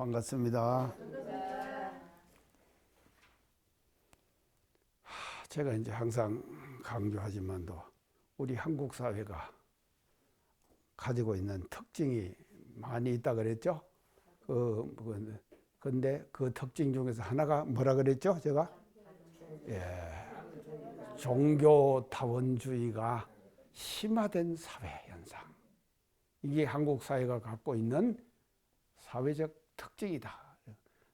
반갑습니다. 제가 이제 항상 강조하지만도 우리 한국 사회가 가지고 있는 특징이 많이 있다 그랬죠? 근데 그 특징 중에서 하나가 뭐라 그랬죠? 제가? 종교다원주의가 심화된 사회 현상. 이게 한국 사회가 갖고 있는 사회적 특징이다.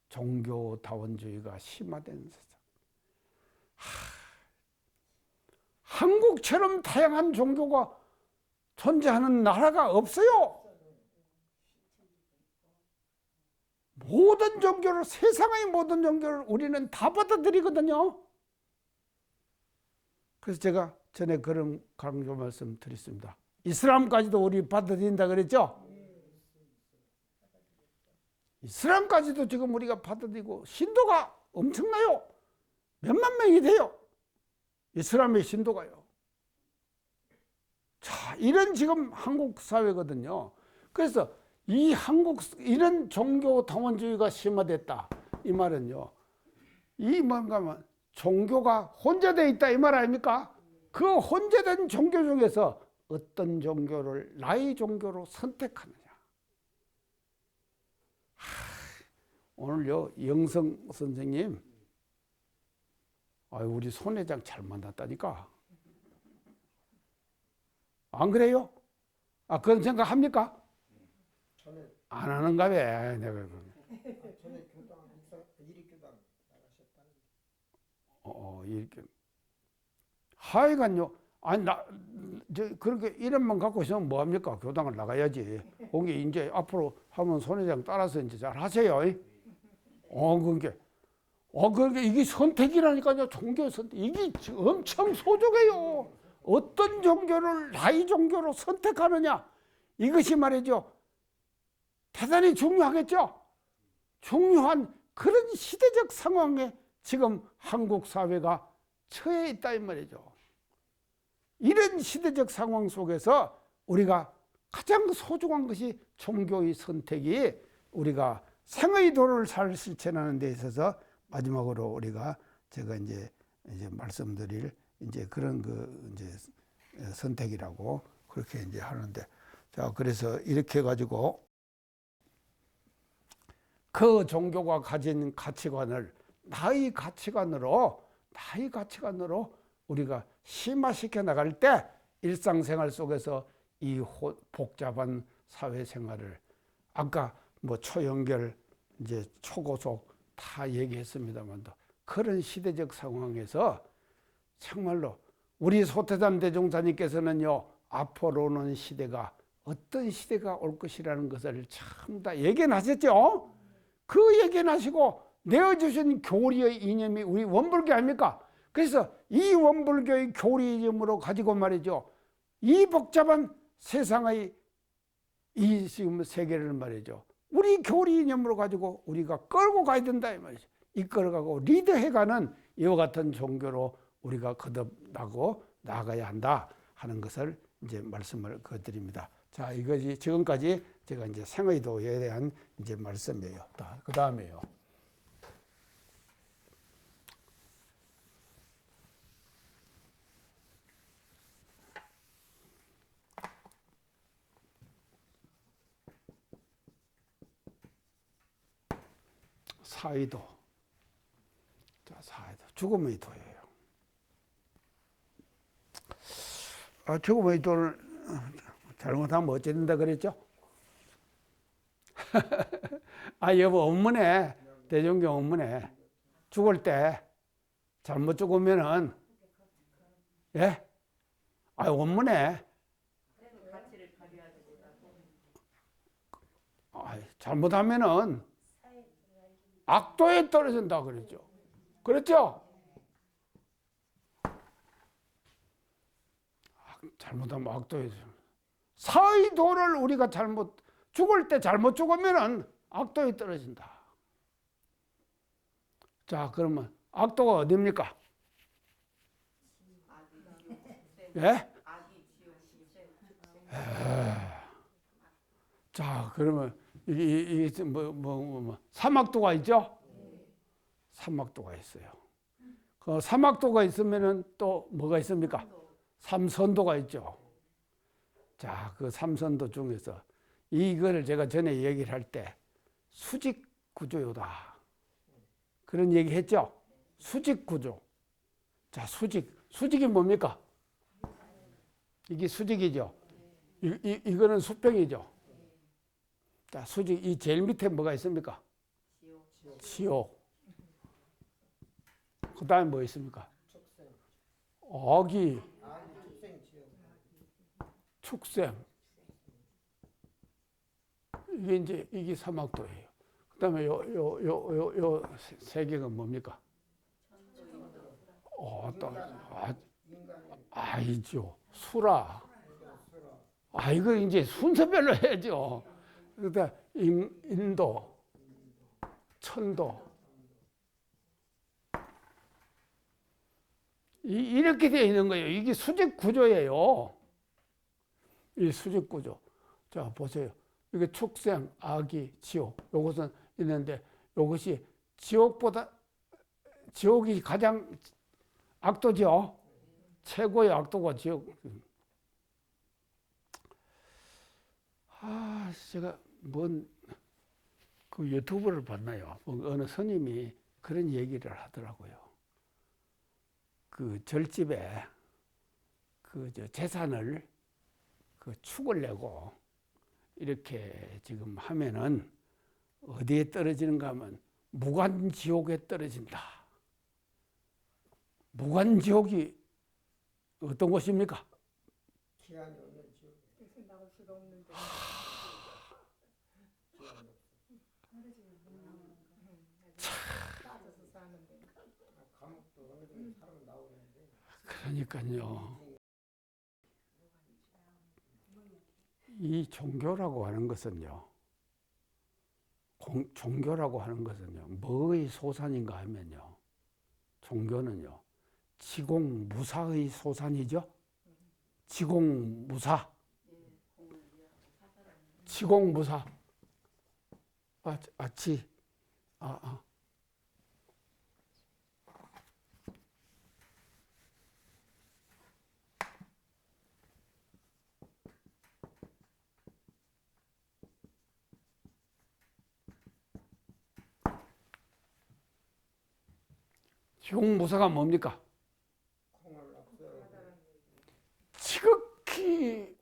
종교다원주의가 심화된 세상. 한국처럼 다양한 종교가 존재하는 나라가 없어요. 모든 종교를, 세상의 모든 종교를 우리는 다 받아들이거든요. 그래서 제가 전에 그런 강조 말씀 드렸습니다. 이슬람까지도 우리 받아들인다 그랬죠? 이슬람까지도 지금 우리가 받아들이고 신도가 엄청나요. 몇만 명이 돼요. 이슬람의 신도가요. 자, 이런 지금 한국 사회거든요. 그래서 이 이런 종교 다원주의가 심화됐다. 이 말은요. 이 뭔가 하면 종교가 혼재되어 있다. 이 말 아닙니까? 그 혼재된 종교 중에서 어떤 종교를 나의 종교로 선택하느냐. 오늘요, 영성 선생님, 우리 손 회장 잘 만났다니까. 안 그래요? 그런 생각 합니까? 안 하는가 왜? 내가 전에 교당 이리교당 나가셨다는. 이렇게. 하여간요. 그렇게 이름만 갖고 있으면 뭐 합니까? 교당을 나가야지. 거기 이제 앞으로 하면 손 회장 따라서 이제 잘 하세요. 그게 이게 선택이라니까요. 종교 선택. 이게 엄청 소중해요. 어떤 종교를 나의 종교로 선택하느냐. 이것이 말이죠. 대단히 중요하겠죠. 중요한 그런 시대적 상황에 지금 한국 사회가 처해 있다 이 말이죠. 이런 시대적 상황 속에서 우리가 가장 소중한 것이 종교의 선택이 우리가 생의 도를 잘 실천하는 데 있어서 마지막으로 우리가 제가 이제 말씀드릴 이제 그런 이제 선택이라고 그렇게 이제 하는데, 자, 그래서 이렇게 해가지고 그 종교가 가진 가치관을 나의 가치관으로 우리가 심화시켜 나갈 때 일상생활 속에서 이 복잡한 사회생활을 아까 뭐 초연결 이제 초고속 다 얘기했습니다만도 그런 시대적 상황에서 정말로 우리 소태담 대종사님께서는요, 앞으로는 시대가 어떤 시대가 올 것이라는 것을 참 다 예견하셨죠. 그 예견하시고 내어주신 교리의 이념이 우리 원불교 아닙니까? 그래서 이 원불교의 교리 이념으로 가지고 말이죠, 이 복잡한 세상의 이 지금 세계를 말이죠, 우리 교리 이념으로 가지고 우리가 끌고 가야 된다 이 말이죠. 이끌어가고 리드해가는 이와 같은 종교로 우리가 거듭나고 나아가야 한다 하는 것을 이제 말씀을 드립니다. 자, 이것이 지금까지 제가 이제 생의도에 대한 이제 말씀이에요. 그 다음에요. 사의도. 자, 사의도. 죽음의 도예요. 죽음의 도를 잘못하면 어찌 된다 그랬죠? 여보, 업문에, 대종교 업문에 죽을 때 잘못 죽으면은, 예? 업문에 잘못하면은 악도에 떨어진다 그랬죠. 그렇죠? 잘못하면 악도에 사의도를 우리가 죽을 때 잘못 죽으면은 악도에 떨어진다. 자, 그러면 악도가 어디입니까? 예? 자, 그러면 사막도가 있죠? 사막도가 있어요. 그 사막도가 있으면은 또 뭐가 있습니까? 삼선도가 있죠. 자, 그 삼선도 중에서 이거를 제가 전에 얘기를 할 때 수직 구조요다. 그런 얘기 했죠? 수직 구조. 자, 수직이 뭡니까? 이게 수직이죠. 이거는 수평이죠. 자, 수직, 이 제일 밑에 뭐가 있습니까? 지옥. 그 다음에 뭐 있습니까? 어기, 축생. 이게 사막도예요. 그 다음에 요 세 개가 뭡니까? 아니죠. 수라. 이거 이제 순서별로 해야죠. 그러니까 인도, 천도. 이렇게 되어 있는 거예요. 이게 수직 구조예요. 이 수직 구조. 자, 보세요. 이게 축생, 악이, 지옥. 요것은 있는데, 요것이 지옥이 가장 악도죠. 최고의 악도가 지옥. 제가 그 유튜브를 봤나요? 어느 스님이 그런 얘기를 하더라고요. 그 절집에 재산을 축을 내고 이렇게 지금 하면은 어디에 떨어지는가 하면 무간지옥에 떨어진다. 무간지옥이 어떤 곳입니까? 기한이 없는 지옥. 나올 수가 없는데. 빠져서 사는데. 감옥도 어느 정도 사람 나오는데. 그러니까요. 이 종교라고 하는 것은요. 종교라고 하는 것은요. 뭐의 소산인가 하면요. 종교는요. 지공무사의 소산이죠. 지공무사. 지공무사. 지공무사가 뭡니까? 지극히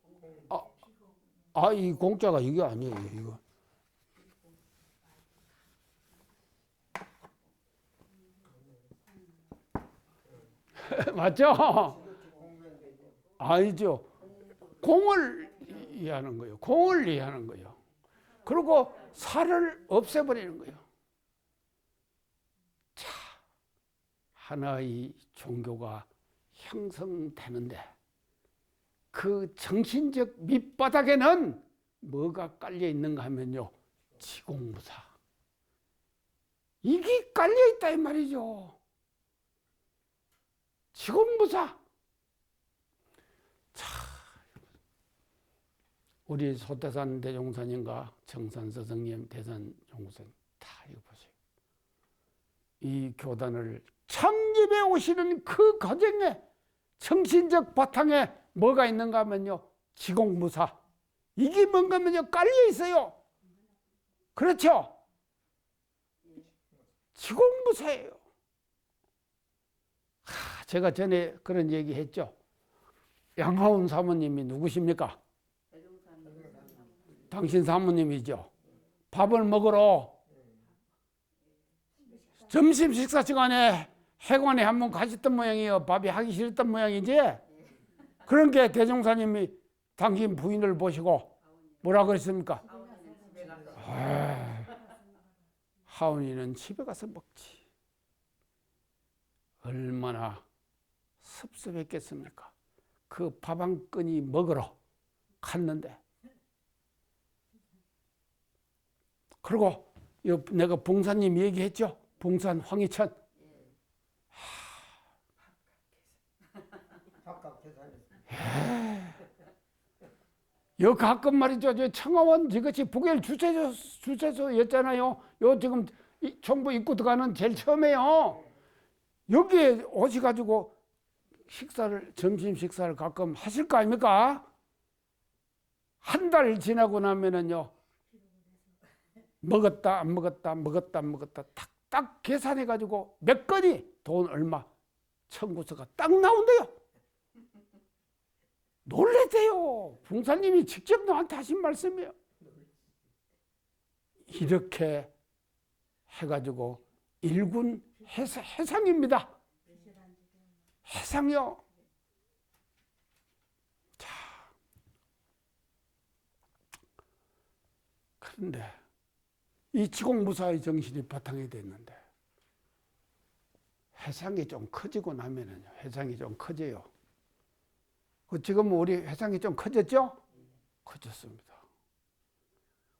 이 공자가 이게 아니에요. 이거 맞죠? 아니죠. 공을 이해하는 거예요. 공을 이해하는 거예요. 그리고 살을 없애버리는 거예요. 자, 하나의 종교가 형성되는데 그 정신적 밑바닥에는 뭐가 깔려 있는가 하면요. 지공무사. 이게 깔려 있다 이 말이죠. 지공무사. 자, 우리 소태산 대종사님과 정산서 성님, 대산 종선 다 이거 보세요. 이 교단을 창립해 오시는 그 과정에 정신적 바탕에 뭐가 있는가 하면요. 지공무사. 이게 뭔가 하면요. 깔려 있어요. 그렇죠? 지공무사예요. 제가 전에 그런 얘기 했죠. 양하운 사모님이 누구십니까? 당신 사모님이죠. 밥을 먹으러 점심 식사 시간에 해관에 한번 가셨던 모양이에요. 밥이 하기 싫었던 모양이지. 그런 게 대종사님이 당신 부인을 보시고 뭐라 그랬습니까? 하은이는 집에 가서 먹지. 얼마나 섭섭했겠습니까? 그 밥 한 끈이 먹으러 갔는데. 그리고 내가 봉사님 얘기했죠? 봉산 황희천. 여 가끔 말이죠. 저 청하원 이것이 북엘 주최소였잖아요. 요 지금 정부 입구 들어가는 제일 처음에요. 여기에 오셔가지고 점심 식사를 가끔 하실 거 아닙니까? 한 달 지나고 나면은요, 먹었다 안 먹었다 딱 계산해가지고 몇 건이 돈 얼마 청구서가 딱 나온대요. 놀랬대요. 봉사님이 직접 나한테 하신 말씀이에요. 이렇게 해가지고 일군 해상입니다. 해상이요. 자, 그런데 이 지공무사의 정신이 바탕이 됐는데 해상이 좀 커지고 나면은 해상이 좀 커져요. 지금 우리 해상이 좀 커졌죠? 커졌습니다.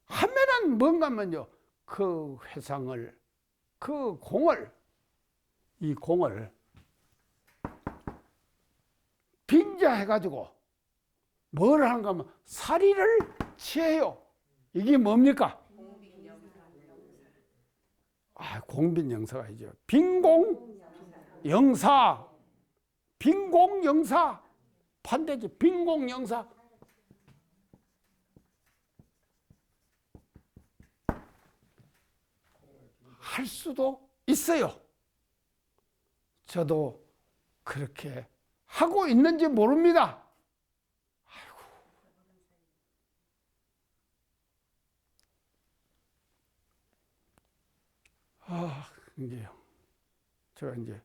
하면은 뭔가면요, 그 해상을, 이 공을 빙자해가지고 뭘 하는가 하면 사리를 취해요. 이게 뭡니까? 공빈영사가 이죠. 빈공영사. 빈공영사. 반대죠. 빈공영사. 할 수도 있어요. 저도 그렇게 하고 있는지 모릅니다. 이제요. 제가 이제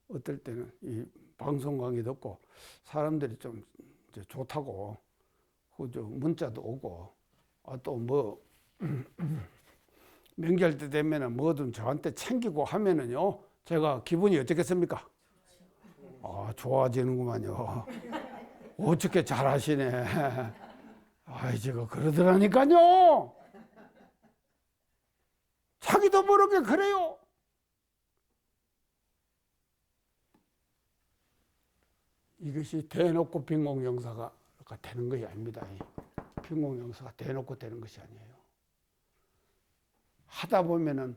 어떨 때는 이 방송 강의 듣고 사람들이 좀 이제 좋다고 그 문자도 오고 또 뭐 명절 때 되면은 뭐든 저한테 챙기고 하면은요, 제가 기분이 어떻겠습니까? 좋아지는구만요. 어떻게 잘하시네. 제가 그러더라니까요. 자기도 모르게 그래요. 이것이 대놓고 빈공영사가 되는 것이 아닙니다. 빈공영사가 대놓고 되는 것이 아니에요. 하다 보면은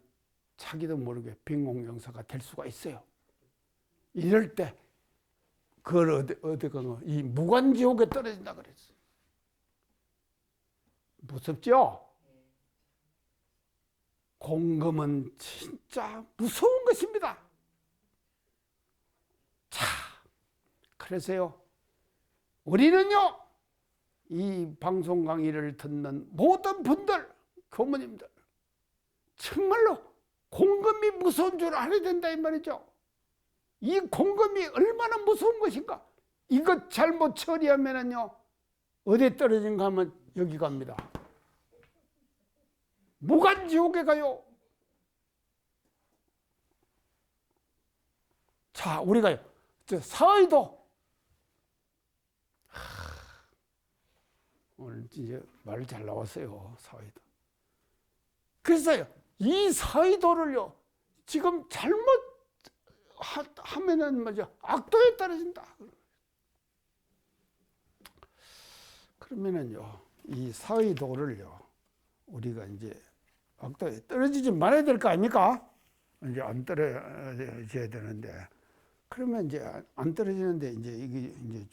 자기도 모르게 빈공영사가 될 수가 있어요. 이럴 때 그걸 이 무간지옥에 떨어진다 그랬어요. 무섭죠? 공금은 진짜 무서운 것입니다. 자, 그래서요, 우리는요, 이 방송 강의를 듣는 모든 분들, 교모님들, 정말로 공금이 무서운 줄 알아야 된다 이 말이죠. 이 공금이 얼마나 무서운 것인가. 이것 잘못 처리하면은요, 어디에 떨어진가 하면 여기 갑니다. 무간지옥에 가요. 자, 우리가요, 사의도. 오늘 이제 말 잘 나왔어요, 사의도. 그래서요, 이 사의도를요, 지금 잘못 하면은 뭐죠? 악도에 떨어진다. 그러면은요, 이 사의도를요, 우리가 이제 악도에 떨어지지 말아야 될 거 아닙니까? 이제 안 떨어져야 되는데, 그러면 이제 안 떨어지는데 이제 이게 이제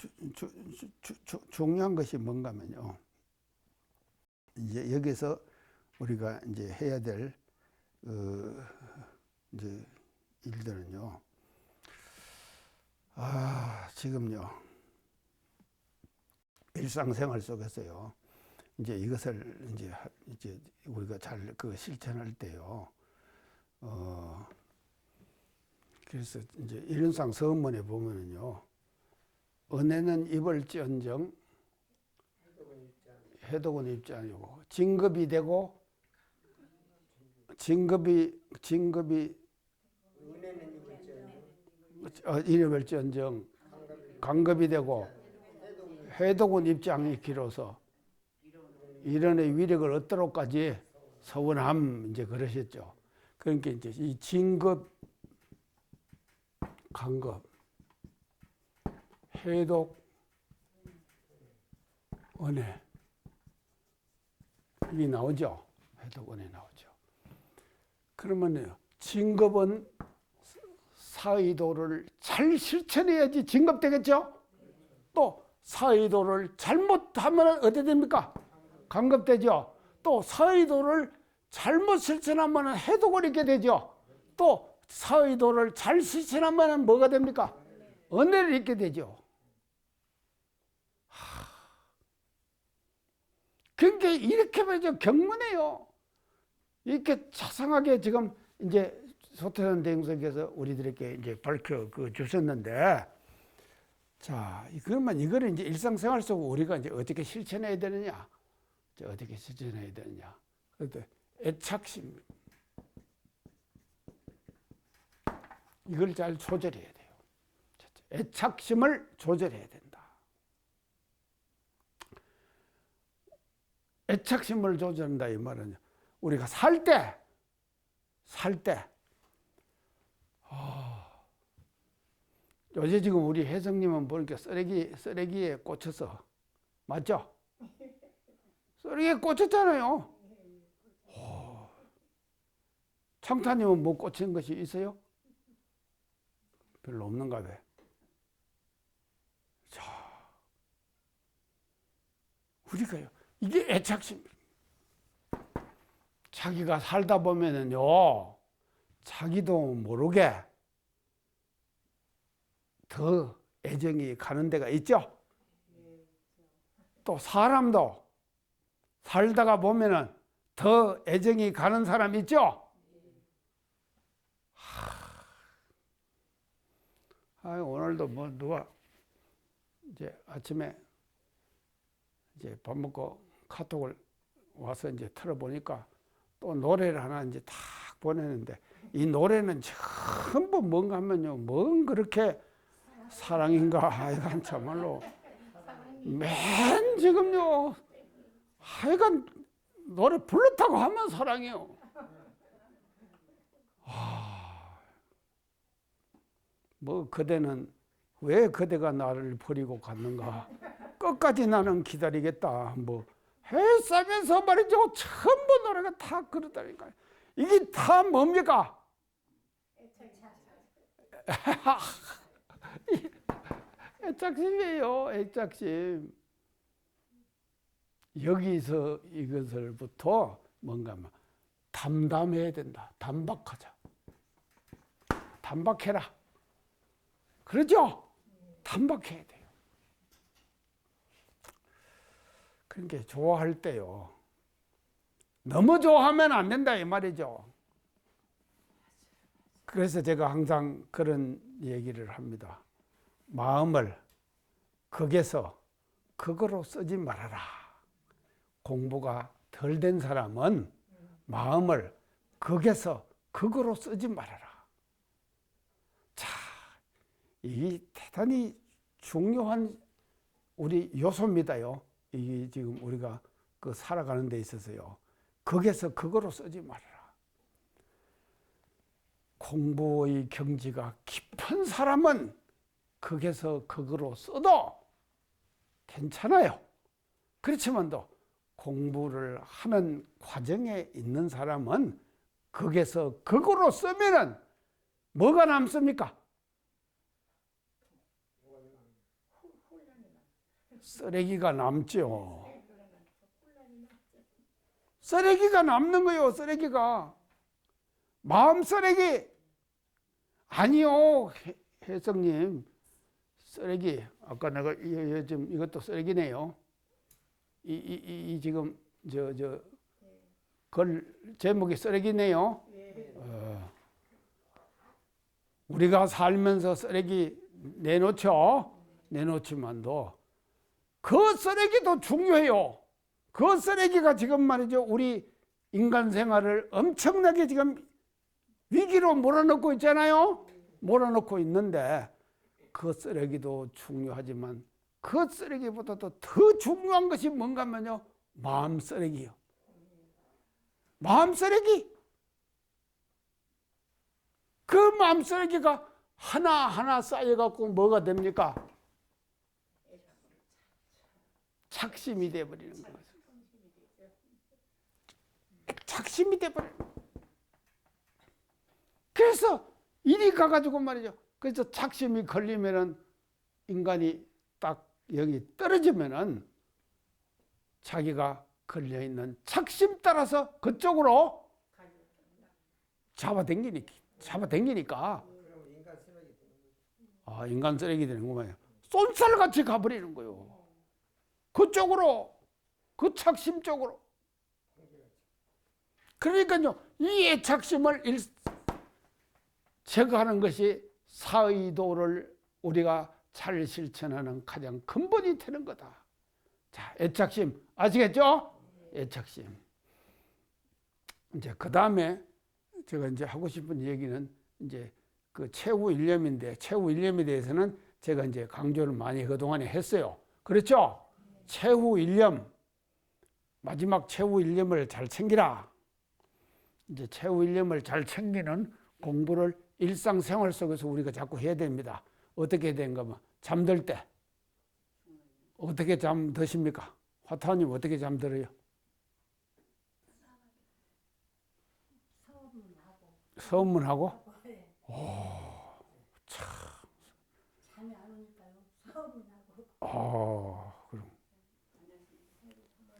중요한 것이 뭔가면요, 이제 여기서 우리가 이제 해야 될 이제 일들은요, 지금요, 일상생활 속에서요, 이제 이것을 이제 우리가 잘 실천할 때요, 그래서 이제 일륜상 서문에 보면은요, 은혜는 입을지언정 해독은 입지 아니고 진급이 되고 진급이 입을지언정 강급이 되고 해독은 입지 않기로서 이런의 위력을 얻도록까지 서원함 이제 그러셨죠. 그러니까 이제 이 진급, 강급, 해독, 은혜 이게 나오죠. 해독원에 나오죠. 그러면요, 진급은 사의도를 잘 실천해야지 진급되겠죠. 또 사의도를 잘못하면 어떻게 됩니까? 강급되죠. 또 사의도를 잘못 실천하면 해독을 입게 되죠. 또 사의도를 잘 실천하면 뭐가 됩니까? 은혜를 입게 되죠. 그러니까 이렇게 말이죠. 경문해요. 이렇게 자상하게 지금 이제 소태산 대행선께서 우리들에게 이제 밝혀 주셨는데, 자, 그러면 이거를 이제 일상생활 속으로 우리가 이제 어떻게 실천해야 되느냐? 어떻게 실천해야 되느냐? 그래도 애착심. 이걸 잘 조절해야 돼요. 애착심을 조절해야 된다. 애착심을 조절한다 이 말은 우리가 살 때 요새 지금 우리 혜성님은 보니까 쓰레기에 꽂혀서 맞죠? 쓰레기에 꽂혔잖아요. 청타님은 뭐 꽂힌 것이 있어요? 별로 없는가 봐. 자, 우리가요. 이게 애착심. 자기가 살다 보면은요, 자기도 모르게 더 애정이 가는 데가 있죠. 또 사람도 살다가 보면은 더 애정이 가는 사람 있죠. 오늘도 뭐 누가 이제 아침에 이제 밥 먹고 카톡을 와서 이제 틀어보니까 또 노래를 하나 이제 탁 보내는데 이 노래는 전부 뭔가 하면요, 뭔 그렇게 사랑인가 하여간 참말로 맨 지금요 하여간 노래 불렀다고 하면 사랑해요. 뭐 그대는 왜 그대가 나를 버리고 갔는가? 끝까지 나는 기다리겠다. 뭐 했으면서 말이죠. 전부 노래가 다 그러다니까요. 이게 다 뭡니까? 애착심이에요. 애착심. 여기서 이것을부터 뭔가 담담해야 된다. 담박하자. 담박해라. 그러죠? 담박해야 돼요. 그러니까 좋아할 때요. 너무 좋아하면 안 된다 이 말이죠. 그래서 제가 항상 그런 얘기를 합니다. 마음을 극에서 극으로 쓰지 말아라. 공부가 덜 된 사람은 마음을 극에서 극으로 쓰지 말아라. 자, 이 대단히 중요한 우리 요소입니다요. 이게 지금 우리가 그 살아가는 데 있어서요. 극에서 극으로 쓰지 말아라. 공부의 경지가 깊은 사람은 극에서 극으로 써도 괜찮아요. 그렇지만도 공부를 하는 과정에 있는 사람은 극에서 극으로 쓰면은 뭐가 남습니까? 쓰레기가 남죠. 쓰레기가 남는 거예요. 쓰레기가. 마음 쓰레기. 아니요. 혜성님. 쓰레기. 아까 내가 지금 이것도 쓰레기네요. 이 지금 글 제목이 쓰레기네요. 우리가 살면서 쓰레기 내놓죠. 내놓지만도 그 쓰레기도 중요해요. 그 쓰레기가 지금 말이죠. 우리 인간 생활을 엄청나게 지금 위기로 몰아넣고 있잖아요. 몰아넣고 있는데 그 쓰레기도 중요하지만 그 쓰레기보다도 더 중요한 것이 뭔가 하면요. 마음 쓰레기요. 마음 쓰레기. 그 마음 쓰레기가 하나하나 쌓여갖고 뭐가 됩니까? 착심이 돼버리는 거죠. 착심이 돼버려요. 그래서 이리 가가지고 말이죠. 그래서 착심이 걸리면은 인간이 딱 여기 떨어지면은 자기가 걸려있는 착심 따라서 그쪽으로 잡아당기니까. 그럼 인간 쓰레기 되는 거죠. 인간 쓰레기 되는구만요. 쏜살같이 가버리는 거예요. 그쪽으로, 그 착심 쪽으로. 그러니까요, 이 애착심을 제거하는 것이 사의도를 우리가 잘 실천하는 가장 근본이 되는 거다. 자, 애착심 아시겠죠? 애착심. 이제 그 다음에 제가 이제 하고 싶은 얘기는 이제 그 최후 일념인데, 최후 일념에 대해서는 제가 이제 강조를 많이 그동안에 했어요. 그렇죠? 최후 일념, 마지막 최후 일념을 잘 챙기라. 이제 최후 일념을 잘 챙기는 공부를 일상생활 속에서 우리가 자꾸 해야 됩니다. 어떻게 해야 되는가 하면 잠들 때 어떻게 잠드십니까? 화타님 어떻게 잠들어요? 서문하고? 참. 잠이 안 오니까요. 서문하고. 그럼.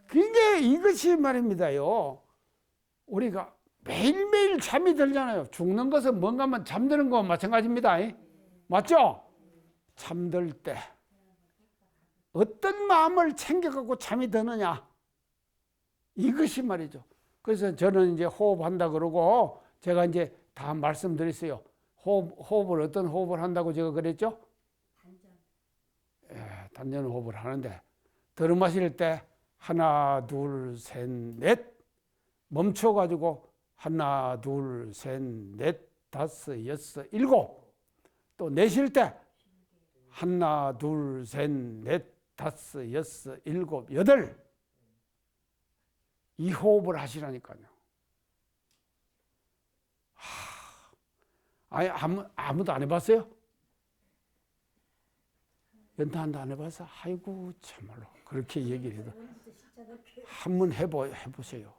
그게 이것이 말입니다요. 우리가 매일매일 잠이 들잖아요. 죽는 것은 뭔가 하면 잠드는 거와 마찬가지입니다. 맞죠? 잠들 때 어떤 마음을 챙겨갖고 잠이 드느냐. 이것이 말이죠. 그래서 저는 이제 호흡한다 그러고 제가 이제 다 말씀드렸어요. 호흡을 어떤 호흡을 한다고 제가 그랬죠? 단전 호흡을 하는데 들이마실 때 하나, 둘, 셋, 넷 멈춰가지고 하나, 둘, 셋, 넷, 다섯, 여섯, 일곱. 또 내쉴 때 하나, 둘, 셋, 넷, 다섯, 여섯, 일곱, 여덟. 이 호흡을 하시라니까요. 아니, 아무도 안 해봤어요? 연탄도 안 해봐서? 아이고, 참말로. 그렇게 얘기를 해도. 한번 해보세요.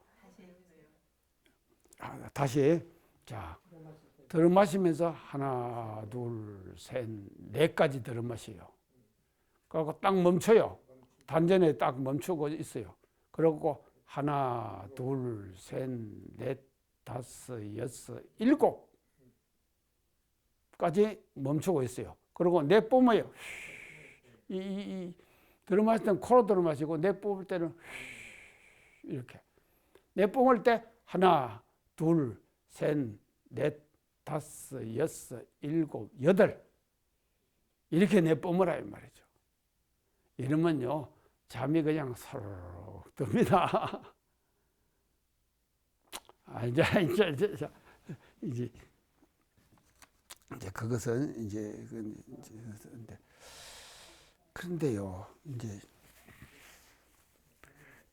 다시. 자, 들어마시면서 하나, 둘, 셋, 넷까지 들어마셔요. 그리고 딱 멈춰요. 단전에 딱 멈추고 있어요. 그리고 하나, 둘, 셋, 넷, 다섯, 여섯, 일곱까지 멈추고 있어요. 그리고 내뿜어요. 들어마실 때는 코로 들어마시고 내뿜을 때는 이렇게. 내뿜을 때 하나, 둘, 셋, 넷, 다섯, 여섯, 일곱, 여덟 이렇게 내뿜으라 이 말이죠. 이러면요 잠이 그냥 서르륵 듭니다. 이제 그것은 이제 그런데요 이제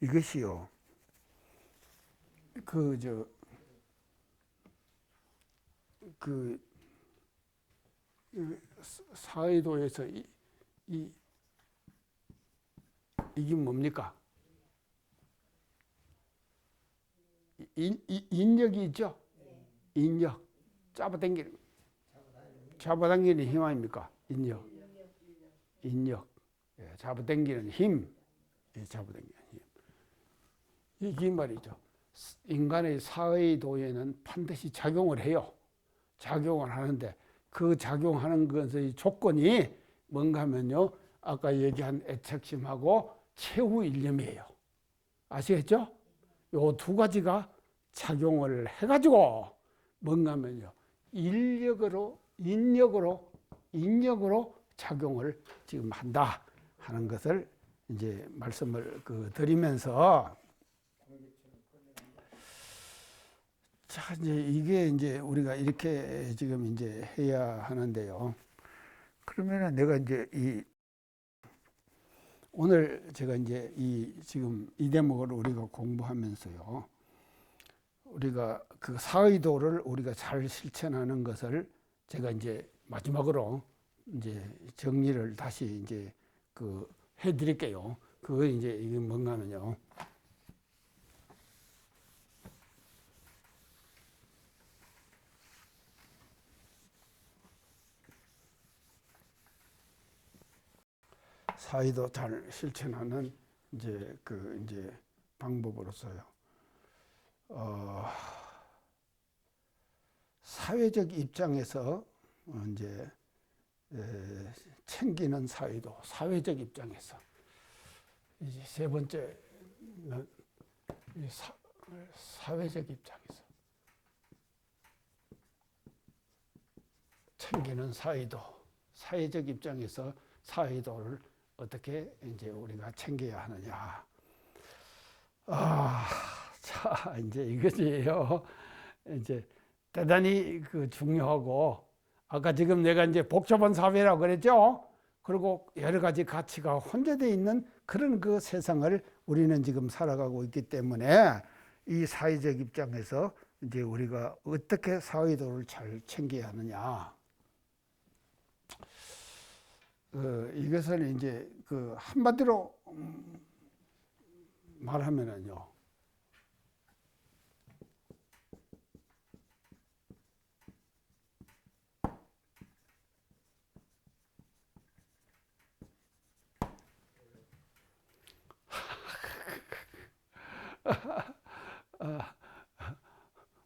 이것이요 그 사회도에서 이게 뭡니까? 인력이 있죠? 인력. 잡아당기는 힘 아닙니까? 인력. 예, 잡아당기는 힘. 예, 잡아당기는 힘. 이게 말이죠. 인간의 사회도에는 반드시 작용을 해요. 작용을 하는데 그 작용하는 것의 조건이 뭔가 하면요. 아까 얘기한 애착심하고 최후 일념이에요. 아시겠죠? 요 두 가지가 작용을 해가지고 뭔가 하면요. 인력으로 작용을 지금 한다 하는 것을 이제 말씀을 드리면서 자, 이제 이게 이제 우리가 이렇게 지금 이제 해야 하는데요. 그러면은 내가 이제 오늘 제가 이제 지금 이 대목을 우리가 공부하면서요. 우리가 그 사의도를 우리가 잘 실천하는 것을 제가 이제 마지막으로 이제 정리를 다시 이제 해 드릴게요. 그거 이제 이게 뭔가 하면요. 사회도 잘 실천하는 이제 방법으로서요. 사회적 입장에서 이제 챙기는 사회도 사회적 입장에서 이제 세 번째는 사회적 입장에서 챙기는 사회도 사회적 입장에서 사회도를 어떻게 이제 우리가 챙겨야 하느냐. 자, 이제 이것이에요. 이제 대단히 중요하고, 아까 지금 내가 이제 복잡한 사회라고 그랬죠? 그리고 여러 가지 가치가 혼재되어 있는 그런 그 세상을 우리는 지금 살아가고 있기 때문에 이 사회적 입장에서 이제 우리가 어떻게 사회도를 잘 챙겨야 하느냐. 이것을 이제 한마디로 말하면은요.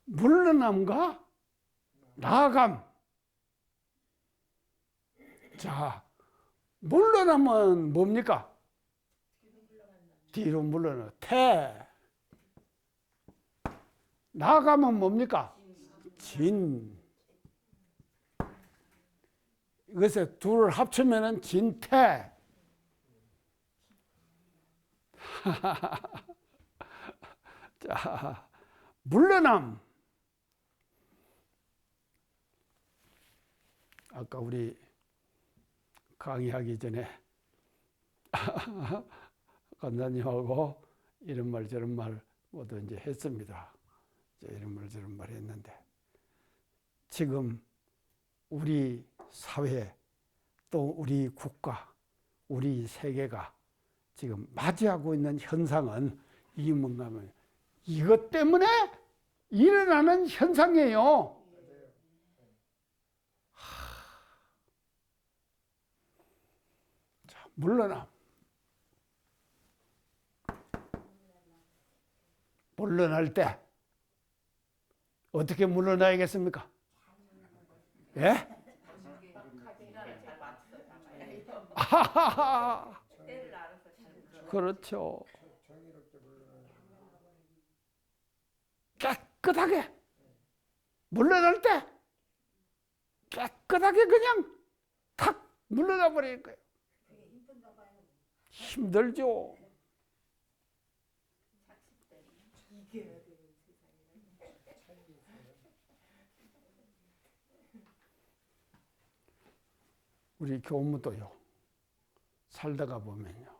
물러남과 나아감. 자, 물러나면 뭡니까? 뒤로 물러나. 퇴. 나아가면 뭡니까? 진. 이것을 둘을 합치면은 진퇴. 자, 물러남. 아까 우리 강의하기 전에 간사님하고 이런 말 저런 말 모두 이제 했습니다. 이런 말 저런 말 했는데 지금 우리 사회 또 우리 국가 우리 세계가 지금 맞이하고 있는 현상은 이게 뭔가 하면 이것 때문에 일어나는 현상이에요. 자, 물러남. 물러날 때 어떻게 물러나야겠습니까? 예? 아하하하. 그렇죠. 깨끗하게 물러날 때 깨끗하게 그냥 탁 물러나 버리는 거예요. 힘들죠. 우리 교무도요. 살다가 보면요.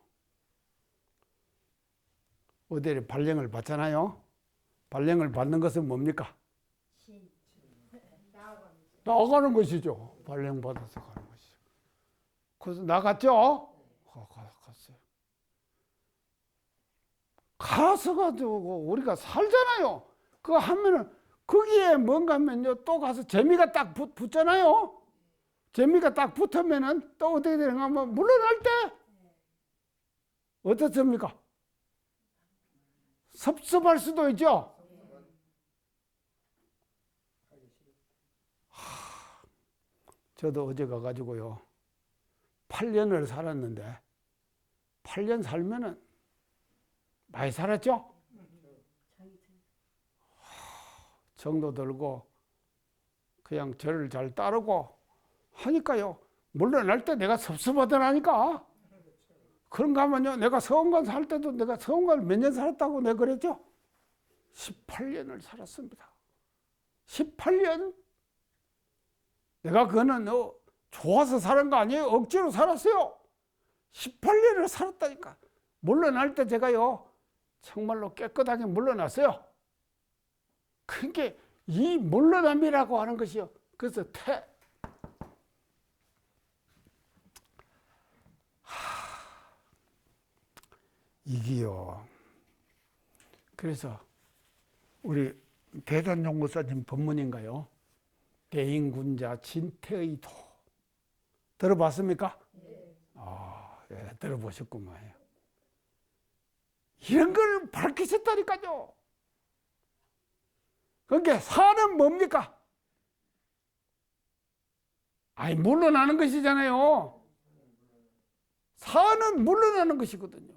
어디에 발령을 받잖아요. 발령을 받는 것은 뭡니까? 나가는 것이죠. 발령 받아서 가는 것이죠. 그래서 나갔죠? 갔어요. 가서 가지고 우리가 살잖아요. 그거 하면은 거기에 뭔가 하면요. 또 가서 재미가 딱 붙잖아요. 재미가 딱 붙으면은 또 어떻게 되는가 하면 물러날 때 어떻습니까? 섭섭할 수도 있죠. 저도 어제 가가지고요. 8년을 살았는데 8년 살면은 많이 살았죠? 정도 들고 그냥 저를 잘 따르고 하니까요. 물러날 때 내가 섭섭하더라니까. 그런가 하면요. 내가 서원관 살 때도 내가 서원관 몇 년 살았다고 내가 그랬죠? 18년을 살았습니다. 18년? 내가 그거는 좋아서 사는 거 아니에요. 억지로 살았어요. 18년을 살았다니까. 물러날 때 제가요. 정말로 깨끗하게 물러났어요. 그러니까 이 물러남이라고 하는 것이요. 그래서 이게요. 그래서 우리 대단종무사님 법문인가요? 대인군자 진태의 도 들어봤습니까? 네. 예, 들어보셨구만. 이런 걸 밝히셨다니까요. 그러니까 사는 뭡니까? 아니, 물러나는 것이잖아요. 사는 물러나는 것이거든요.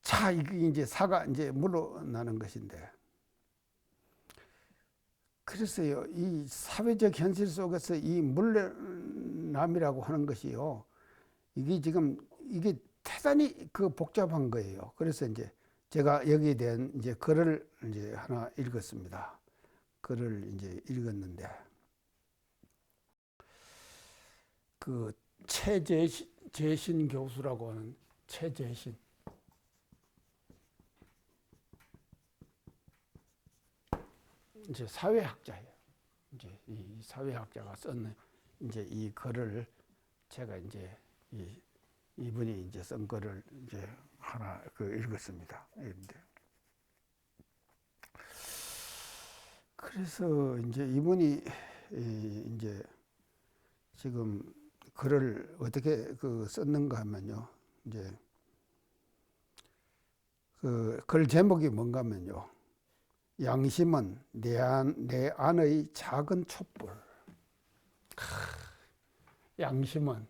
자, 이게 이제 사가 이제 물러나는 것인데. 그래서요, 이 사회적 현실 속에서 이 물러남이라고 하는 것이요, 이게 지금 이게 대단히 그 복잡한 거예요. 그래서 이제 제가 여기에 대한 이제 글을 이제 하나 읽었습니다. 글을 이제 읽었는데, 그 최재신 교수라고 하는 최재신, 이제 사회학자예요. 이제 이 사회학자가 쓴 이제 이 글을 제가 이제 이분이 이제 쓴 글을 이제 하나 그 읽었습니다. 그래서 이제 이분이 이제 지금 글을 어떻게 그 썼는가 하면요, 이제 그 글 제목이 뭔가 하면요, 양심은 내 안의 작은 촛불. 양심은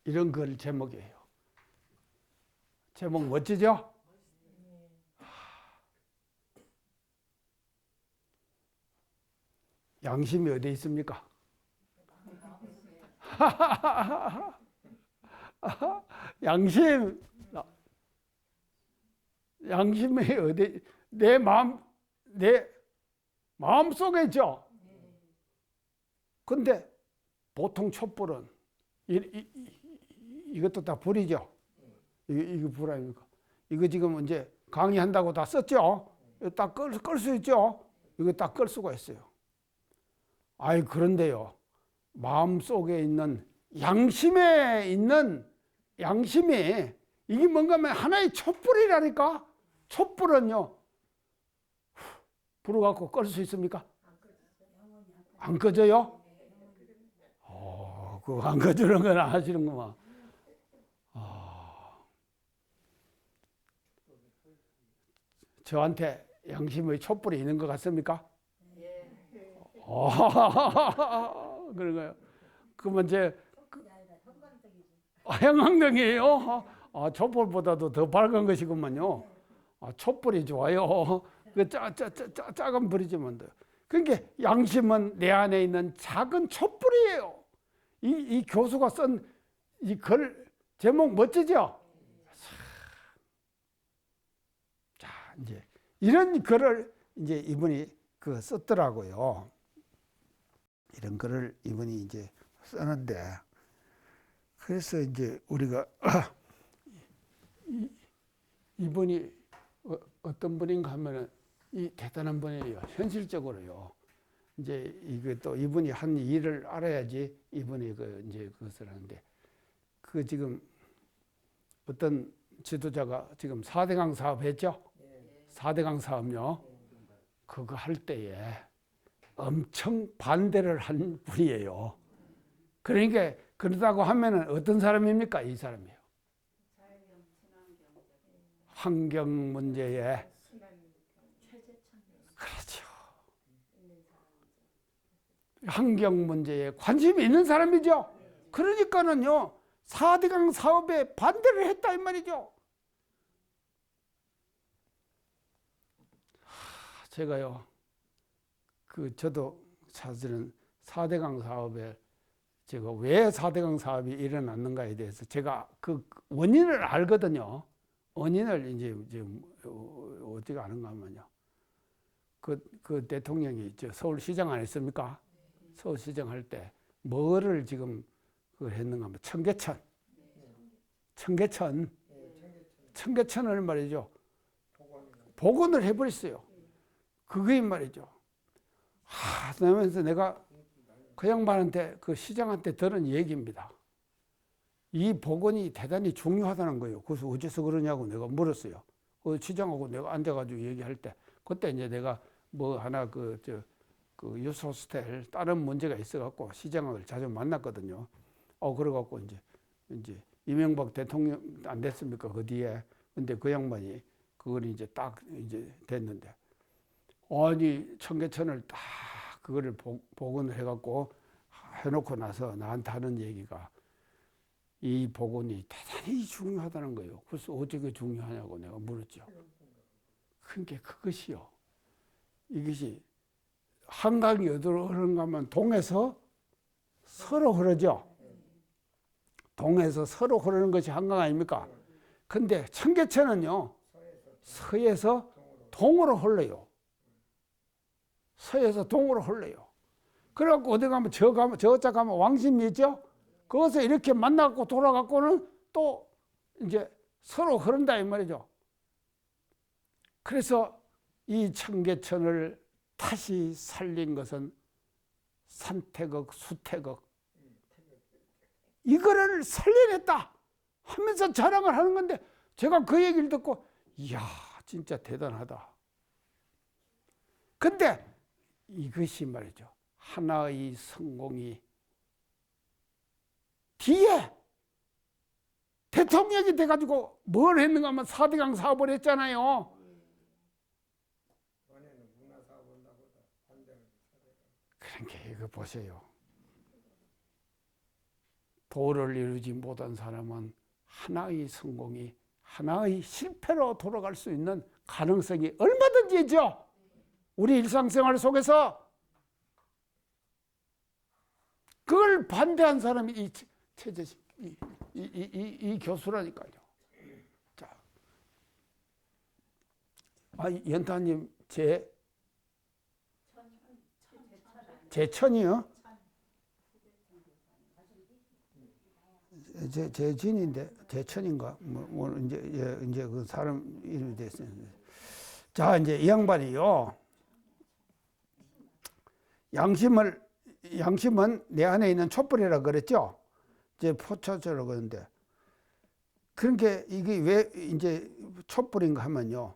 이런 글 제목이에요. 제목 멋지죠? 양심이 어디 있습니까? 양심이 어디, 내 마음 속에 있죠? 근데 보통 촛불은 이것도 다 불이죠? 이거 불 아닙니까? 이거 지금 이제 강의한다고 다 썼죠? 딱 끌 수 있죠? 이거 딱 끌 수가 있어요. 아이, 그런데요, 마음 속에 있는 양심에 있는 양심이 이게 뭔가 하면 하나의 촛불이라니까. 촛불은요, 불어갖고 끌 수 있습니까? 안 꺼져요? 그거 안 꺼지는 건 안 하시는구만. 저한테 양심의 촛불이 있는 것 같습니까? 그런가요? 그러면 이제 형광등이에요. 촛불보다도 더 밝은 것이구만요. 촛불이 좋아요. 그 작은 불이지만 돼. 그러니까 양심은 내 안에 있는 작은 촛불이에요. 이 교수가 쓴 이 글 제목 멋지죠? 자, 이제 이런 글을 이제 이분이 그 썼더라고요. 이런 글을 이분이 이제 쓰는데, 그래서 이제 우리가 이분이 어떤 분인가 하면은 이 대단한 분이에요. 현실적으로요. 이제 이게 또 이분이 한 일을 알아야지 이분이 그 이제 그것을 하는데, 그 지금 어떤 지도자가 지금 4대강 사업 했죠? 4대강 사업요. 그거 할 때에 엄청 반대를 한 분이에요. 그러니까 그러다고 하면은 어떤 사람입니까? 이 사람이에요. 환경 문제에, 그렇죠, 환경 문제에 관심이 있는 사람이죠. 그러니까는요, 4대강 사업에 반대를 했다 이 말이죠. 제가요, 저도 사실은 4대강 사업에 제가 왜 4대강 사업이 일어났는가에 대해서 제가 그 원인을 알거든요. 원인을 이제 어떻게 아는가 하면요, 그 대통령이 서울시장 안 했습니까? 서울시장 할 때 뭐를 지금 그걸 했는가 하면 청계천을 말이죠, 복원을 해버렸어요. 그게 말이죠. 그러면서 내가 그 양반한테, 그 시장한테 들은 얘기입니다. 이 복원이 대단히 중요하다는 거예요. 그래서 어째서 그러냐고 내가 물었어요. 시장하고 내가 앉아가지고 얘기할 때, 그때 이제 내가 뭐 하나 그 유소스텔 다른 문제가 있어갖고 시장을 자주 만났거든요. 그래갖고 이제 이명박 대통령 안 됐습니까? 그 뒤에. 근데 그 양반이 그걸 이제 딱 이제 됐는데, 아니 청계천을 딱 그거를 복원을 해갖고 해놓고 나서 나한테 하는 얘기가 이 복원이 대단히 중요하다는 거예요. 그래서 어떻게 중요하냐고 내가 물었죠. 그러니까 그것이요. 이것이 한강이 어디로 흐르는가 하면 동에서 서로 흐르죠. 동에서 서로 흐르는 것이 한강 아닙니까? 근데 청계천은요, 서에서 동으로 흘러요. 서에서 동으로 흘러요. 그래갖고 어디 가면 저쪽 가면 왕십리 있죠? 거기서 이렇게 만나갖고 돌아갖고는 또 이제 서로 흐른다 이 말이죠. 그래서 이 청계천을 다시 살린 것은 산태극, 수태극 이거를 살려냈다 하면서 자랑을 하는 건데, 제가 그 얘기를 듣고 이야 진짜 대단하다. 근데 이것이 말이죠, 하나의 성공이 뒤에 대통령이 돼가지고 뭘 했는가 하면 4대강 사업을 했잖아요. 그러니까 이거 보세요. 도를 이루지 못한 사람은 하나의 성공이 하나의 실패로 돌아갈 수 있는 가능성이 얼마든지 있죠. 우리 일상생활 속에서 그걸 반대한 사람이 이 최재식 이 교수라니까요. 자, 연타님 제천이요? 제진인데 제천인가? 뭐 이제 그 사람 이름이 됐어요. 자, 이제 이 양반이요. 양심은 내 안에 있는 촛불이라 그랬죠. 이제 포차처럼 그러는데, 그러니까 이게 왜 이제 촛불인가 하면요,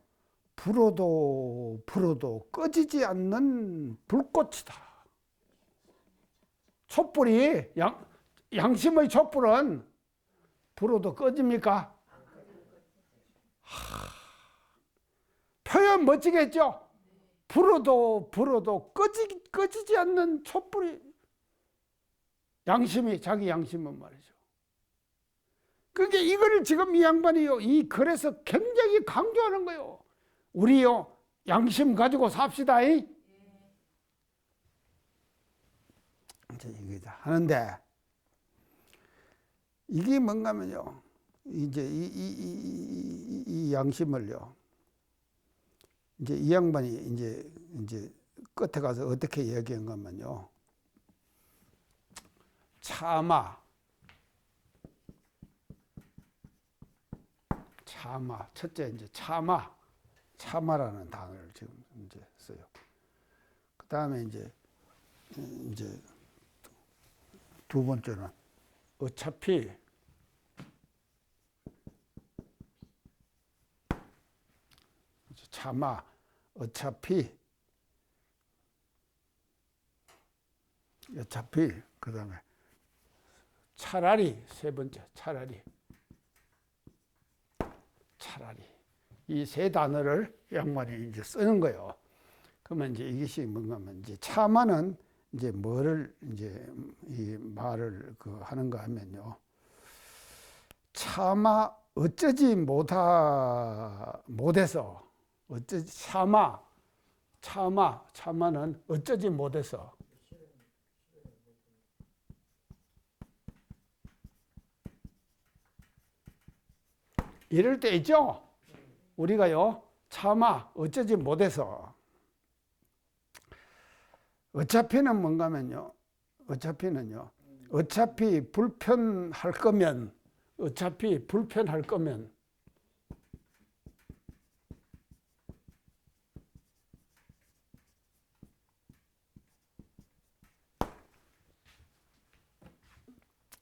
불어도 꺼지지 않는 불꽃이다. 촛불이 양심의 촛불은 불어도 꺼집니까? 표현 멋지게 했죠? 불어도 꺼지지 않는 촛불이 자기 양심은 말이죠. 그러니까 이걸 지금 이 양반이요, 이 글에서 굉장히 강조하는 거예요. 우리요, 양심 가지고 삽시다. 이제 이게 하는데, 이게 뭔가 하면요, 이제 이 양심을요, 이제 이 양반이 이제 끝에 가서 어떻게 얘기한 거면요, 차마, 첫째 이제 차마라는 단어를 지금 이제 써요. 그 다음에 이제 두 번째는 어차피 차마, 어차피 그 다음에 차라리, 세 번째 차라리 이 세 단어를 양반이 이제 쓰는 거예요. 그러면 이제 이것이 뭔가 하면 이제 차마는 이제 뭐를 이제 이 말을 하는가 하면요, 차마 어쩌지 못해서 차마는 어쩌지 못해서 이럴 때 있죠. 우리가요, 차마 어쩌지 못해서, 어차피는 뭔가 하면요, 어차피 불편할 거면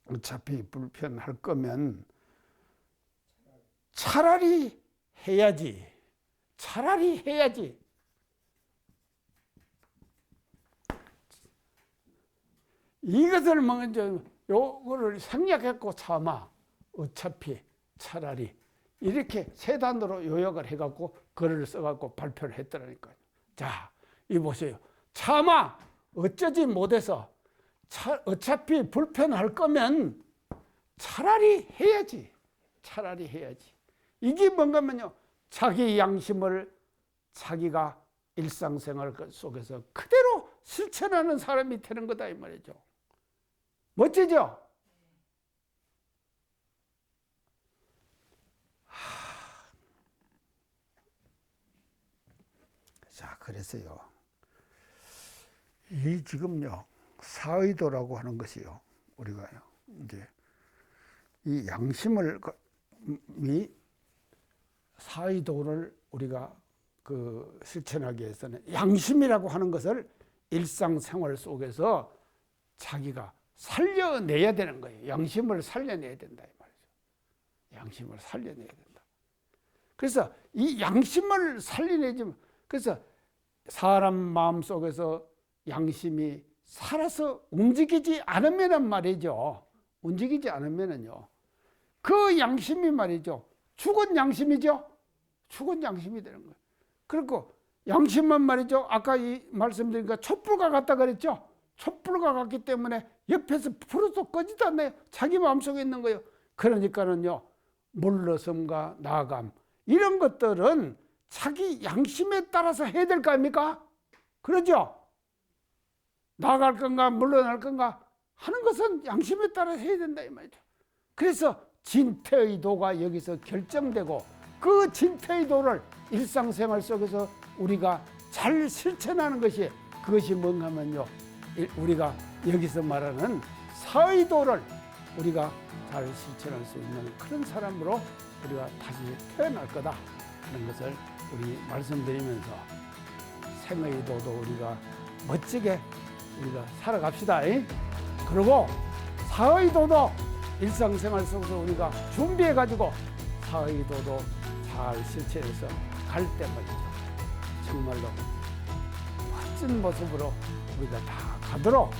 어차피 불편할 거면 차라리 해야지. 차라리 해야지. 이것을 먼저 요거를 생략했고 참아. 어차피 차라리 이렇게 세 단어로 요약을 해갖고 글을 써갖고 발표를 했더라니까요. 자, 이 보세요. 차마 어쩌지 못해서 어차피 불편할 거면 차라리 해야지. 차라리 해야지. 이게 뭔가면요. 자기 양심을 자기가 일상생활 속에서 그대로 실천하는 사람이 되는 거다 이 말이죠. 멋지죠? 자, 그래서요. 이 지금요. 사의도라고 하는 것이요. 우리가요. 이제 이 양심을 사의도를 우리가 실천하기 위해서는 양심이라고 하는 것을 일상생활 속에서 자기가 살려내야 되는 거예요. 양심을 살려내야 된다 이 말이죠. 양심을 살려내야 된다. 그래서 이 양심을 살려내지. 그래서 사람 마음 속에서 양심이 살아서 움직이지 않으면은 말이죠. 움직이지 않으면은요. 그 양심이 말이죠. 죽은 양심이죠. 죽은 양심이 되는 거예요. 그리고 양심은 말이죠. 아까 이 말씀드린 촛불과 같다 그랬죠. 촛불과 같기 때문에 옆에서 불어도 꺼지도 않나요? 자기 마음속에 있는 거예요. 그러니까는요. 물러섬과 나아감 이런 것들은 자기 양심에 따라서 해야 될 거 아닙니까? 그러죠? 나아갈 건가 물러날 건가 하는 것은 양심에 따라 해야 된다 이 말이죠. 그래서 진퇴의 도가 여기서 결정되고 그 진퇴의 도를 일상생활 속에서 우리가 잘 실천하는 것이 그것이 뭔가 하면요. 우리가 여기서 말하는 사의도를 우리가 잘 실천할 수 있는 그런 사람으로 우리가 다시 태어날 거다 하는 것을 우리 말씀드리면서 생의도도 우리가 멋지게 우리가 살아갑시다. 그리고 사의도도 일상생활 속에서 우리가 준비해가지고 사의도도 잘 실천해서 갈 때 말이죠. 정말로 멋진 모습으로 우리가 다 가도록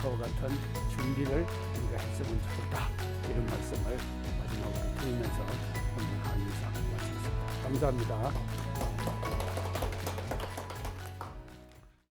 그와 같은 준비를 우리가 했으면 좋겠다. 이런 말씀을 마지막으로 드리면서 오늘 강의상 마치겠습니다. 감사합니다.